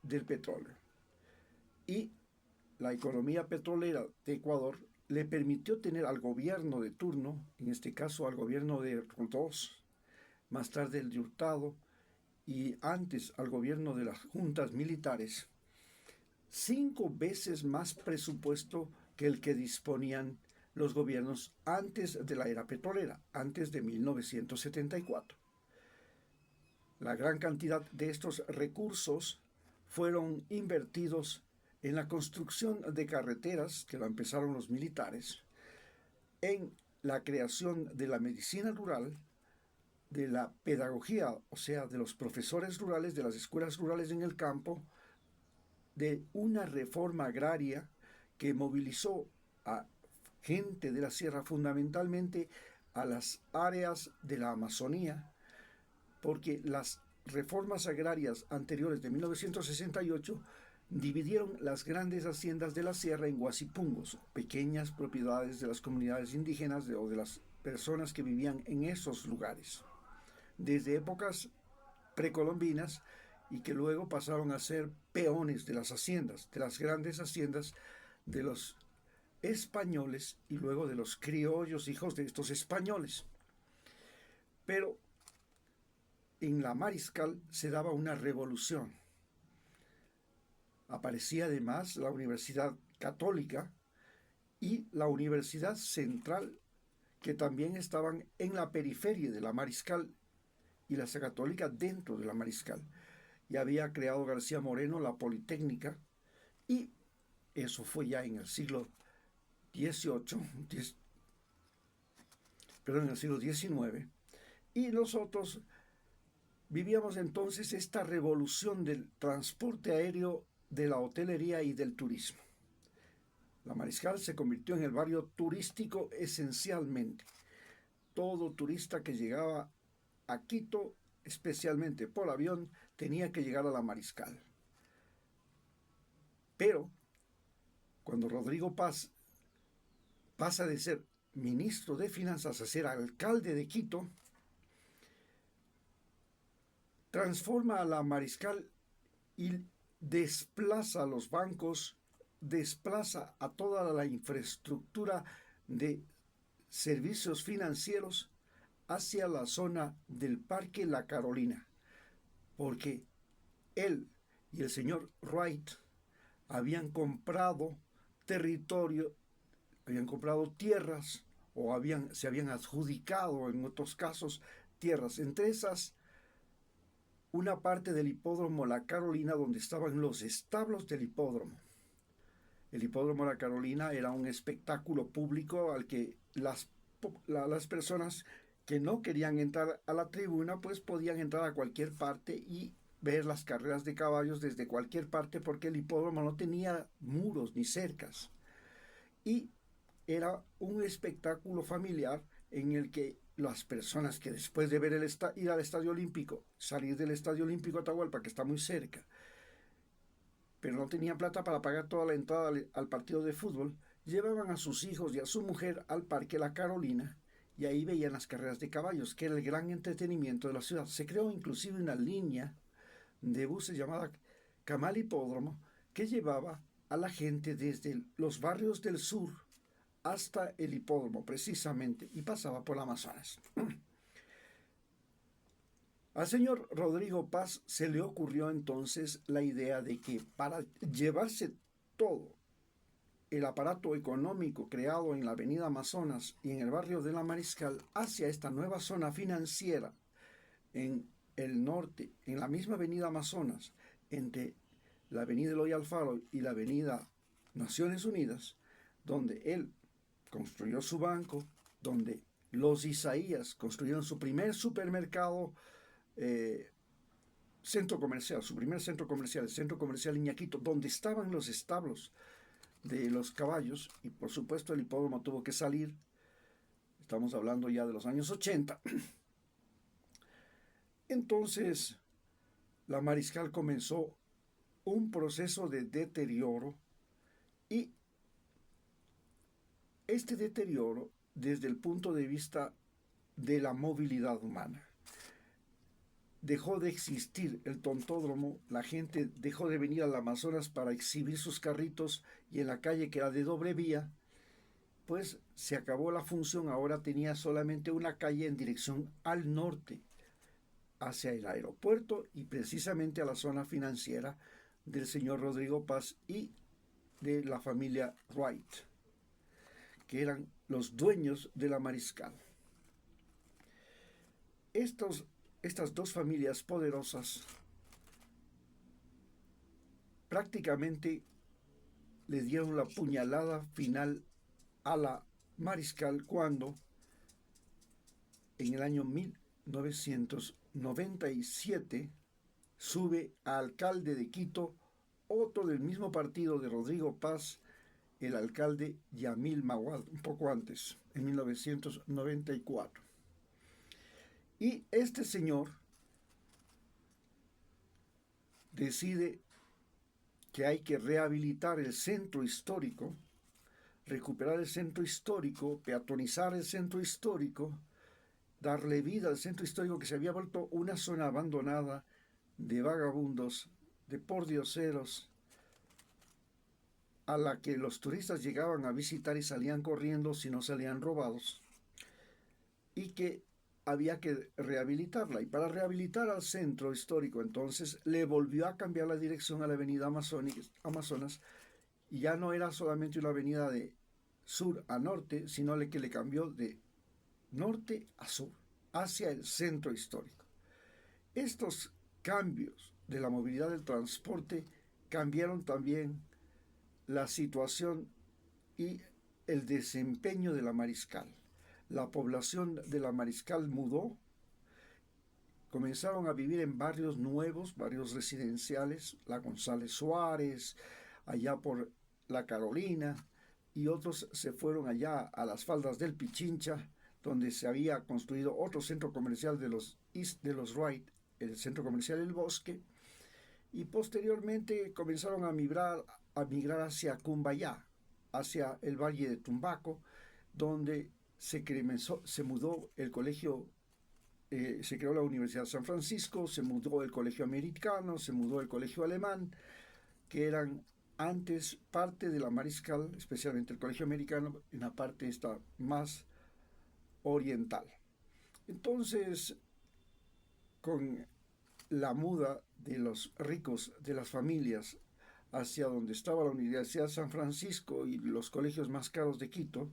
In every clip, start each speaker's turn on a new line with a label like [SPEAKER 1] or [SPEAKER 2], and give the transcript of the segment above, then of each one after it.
[SPEAKER 1] del petróleo. Y la economía petrolera de Ecuador le permitió tener al gobierno de turno, en este caso al gobierno de Rodós, más tarde el de Hurtado, y antes al gobierno de las juntas militares, 5 veces más presupuesto que el que disponían los gobiernos antes de la era petrolera, antes de 1974. La gran cantidad de estos recursos fueron invertidos en la construcción de carreteras, que lo empezaron los militares, en la creación de la medicina rural, de la pedagogía, o sea, de los profesores rurales, de las escuelas rurales en el campo, de una reforma agraria que movilizó a gente de la sierra, fundamentalmente a las áreas de la Amazonía, porque las reformas agrarias anteriores de 1968 dividieron las grandes haciendas de la sierra en guasipungos, pequeñas propiedades de las comunidades indígenas o de las personas que vivían en esos lugares, desde épocas precolombinas, y que luego pasaron a ser peones de las haciendas, de las grandes haciendas de los españoles y luego de los criollos hijos de estos españoles. Pero en la Mariscal se daba una revolución. Aparecía además la Universidad Católica y la Universidad Central, que también estaban en la periferia de la Mariscal, y la Católica dentro de la Mariscal. Y había creado García Moreno la Politécnica, y eso fue ya en el siglo XVIII, en el siglo XIX, y nosotros vivíamos entonces esta revolución del transporte aéreo, de la hotelería y del turismo. La Mariscal se convirtió en el barrio turístico esencialmente. Todo turista que llegaba a Quito, especialmente por avión, tenía que llegar a la Mariscal. Pero cuando Rodrigo Paz pasa de ser ministro de Finanzas a ser alcalde de Quito, transforma a la Mariscal y desplaza a los bancos, desplaza a toda la infraestructura de servicios financieros hacia la zona del Parque La Carolina, porque él y el señor Wright habían comprado territorio, habían comprado tierras, o se habían adjudicado en otros casos tierras. Entre esas, una parte del hipódromo La Carolina, donde estaban los establos del hipódromo. El hipódromo La Carolina era un espectáculo público al que las personas que no querían entrar a la tribuna pues podían entrar a cualquier parte y ver las carreras de caballos desde cualquier parte, porque el hipódromo no tenía muros ni cercas, y era un espectáculo familiar en el que las personas que después de ver ir al Estadio Olímpico, salir del Estadio Olímpico Atahualpa, que está muy cerca, pero no tenían plata para pagar toda la entrada al partido de fútbol, llevaban a sus hijos y a su mujer al Parque La Carolina, y ahí veían las carreras de caballos, que era el gran entretenimiento de la ciudad. Se creó inclusive una línea de buses llamada Camal Hipódromo, que llevaba a la gente desde los barrios del sur hasta el hipódromo precisamente, y pasaba por Amazonas. Al señor Rodrigo Paz se le ocurrió entonces la idea de que para llevarse todo el aparato económico creado en la avenida Amazonas y en el barrio de la Mariscal hacia esta nueva zona financiera en el norte, en la misma avenida Amazonas, entre la avenida Eloy Alfaro y la avenida Naciones Unidas, donde él construyó su banco, donde los Isaías construyeron su primer supermercado, centro comercial, su primer centro comercial, el centro comercial Iñaquito, donde estaban los establos de los caballos, y por supuesto el hipódromo tuvo que salir. Estamos hablando ya de los años 80. Entonces la Mariscal comenzó un proceso de deterioro, y este deterioro desde el punto de vista de la movilidad humana. dejó de existir el tontódromo, la gente dejó de venir al Amazonas para exhibir sus carritos y en la calle que era de doble vía, pues se acabó la función, ahora tenía solamente una calle en dirección al norte, hacia el aeropuerto y precisamente a la zona financiera del señor Rodrigo Paz y de la familia Wright, que eran los dueños de la Mariscal. Estas dos familias poderosas prácticamente le dieron la puñalada final a la Mariscal cuando en el año 1997 sube a alcalde de Quito otro del mismo partido de Rodrigo Paz, el alcalde Yamil Maguad, un poco antes, en 1994. Y este señor decide que hay que rehabilitar el centro histórico, recuperar el centro histórico, peatonizar el centro histórico, darle vida al centro histórico que se había vuelto una zona abandonada de vagabundos, de pordioseros, a la que los turistas llegaban a visitar y salían corriendo si no salían robados, y que había que rehabilitarla. Y para rehabilitar al centro histórico, entonces, le volvió a cambiar la dirección a la avenida Amazonas, y ya no era solamente una avenida de sur a norte, sino que le cambió de norte a sur, hacia el centro histórico. Estos cambios de la movilidad del transporte cambiaron también la situación y el desempeño de la Mariscal. La población de la Mariscal mudó, comenzaron a vivir en barrios nuevos, barrios residenciales, la González Suárez, allá por la Carolina, y otros se fueron allá a las faldas del Pichincha, donde se había construido otro centro comercial de los Wright, el centro comercial El Bosque, y posteriormente comenzaron a migrar hacia Cumbayá, hacia el Valle de Tumbaco, donde se mudó el colegio, se creó la Universidad de San Francisco, se mudó el colegio americano, se mudó el colegio alemán, que eran antes parte de la Mariscal, especialmente el colegio americano, en la parte esta más oriental. Entonces, con la muda de los ricos, de las familias, hacia donde estaba la Universidad de San Francisco y los colegios más caros de Quito,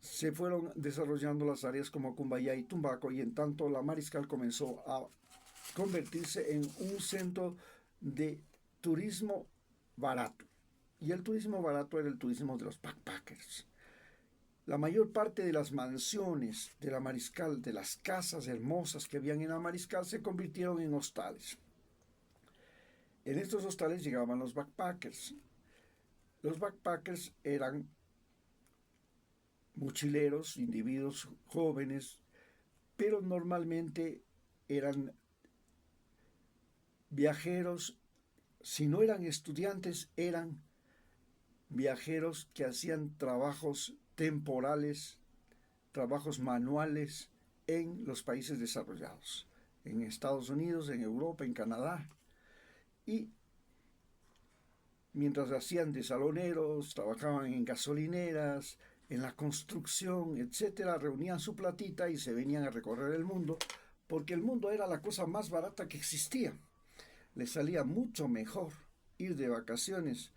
[SPEAKER 1] se fueron desarrollando las áreas como Cumbayá y Tumbaco, y en tanto la Mariscal comenzó a convertirse en un centro de turismo barato. Y el turismo barato era el turismo de los backpackers. La mayor parte de las mansiones de la Mariscal, de las casas hermosas que habían en la Mariscal, se convirtieron en hostales. En estos hostales llegaban los backpackers. Los backpackers eran mochileros, individuos jóvenes, pero normalmente eran viajeros, si no eran estudiantes, eran viajeros que hacían trabajos temporales, trabajos manuales en los países desarrollados, en Estados Unidos, en Europa, en Canadá. Y mientras hacían de saloneros, trabajaban en gasolineras, en la construcción, etcétera, reunían su platita y se venían a recorrer el mundo, porque el mundo era la cosa más barata que existía. Les salía mucho mejor ir de vacaciones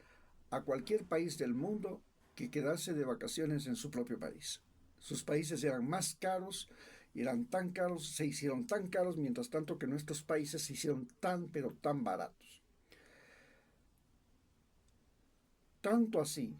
[SPEAKER 1] a cualquier país del mundo que quedarse de vacaciones en su propio país. Sus países eran más caros, y eran tan caros, se hicieron tan caros, mientras tanto que nuestros países se hicieron tan, pero tan baratos. Tanto así